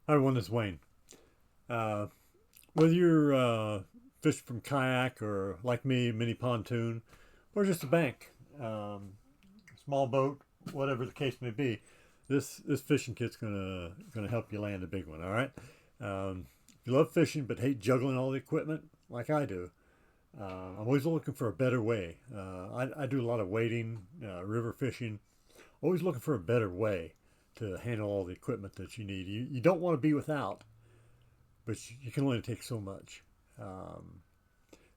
Hi everyone, this is Wayne. Uh, whether you're fishing from kayak or like me, mini pontoon, or just a bank, um, small boat, whatever the case may be, this fishing kit's gonna help you land a big one. All right. If you love fishing but hate juggling all the equipment like I do, I'm always looking for a better way. I do a lot of wading, river fishing. Always looking for a better way to handle all the equipment that you need. You don't want to be without, but you can only take so much. Um,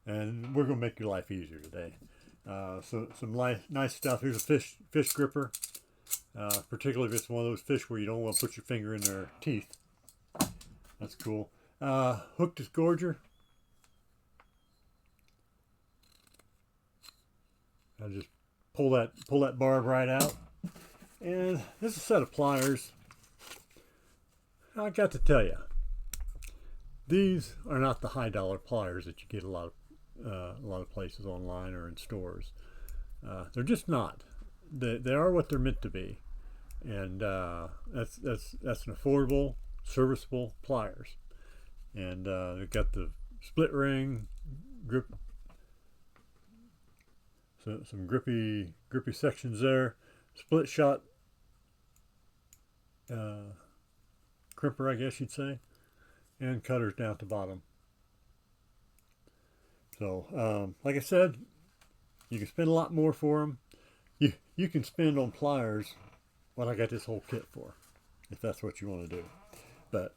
and we're going to make your life easier today. So some nice stuff. Here's a fish gripper, particularly if it's one of those fish where you don't want to put your finger in their teeth. That's cool. Hook disgorger. I just pull that barb right out. And this is a set of pliers. I got to tell you, these are not the high dollar pliers that you get a lot of places online or in stores. They're just not. They are what they're meant to be, and that's an affordable, serviceable pliers. And they've got the split ring grip, so some grippy sections there. Split shot crimper, I guess you'd say, and cutters down at the bottom. So, like I said, you can spend a lot more for them. You can spend on pliers what I got this whole kit for, if that's what you want to do. But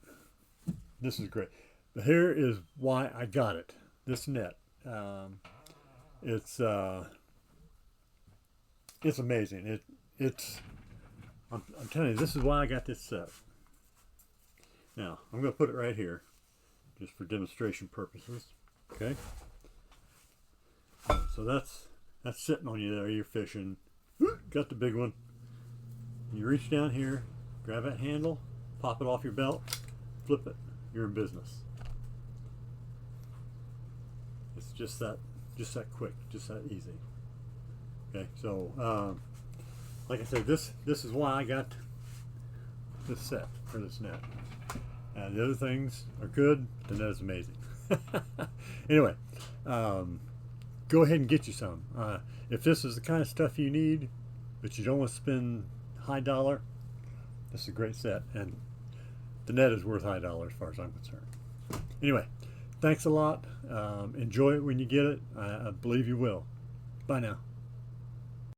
this is great. But here is why I got it. This net, it's amazing. I'm telling you, this is why I got this set. Now, I'm going to put it right here, just for demonstration purposes. Okay? So that's sitting on you there. You're fishing. Got the big one. You reach down here, grab that handle, pop it off your belt, flip it. You're in business. It's just that quick, just that easy. Okay, so like I said, this is why I got this set for this net. The other things are good, but the net is amazing. Anyway, go ahead and get you some. If this is the kind of stuff you need, but you don't want to spend high dollar, this is a great set, and the net is worth high dollar as far as I'm concerned. Anyway, thanks a lot. Enjoy it when you get it. I believe you will. Bye now.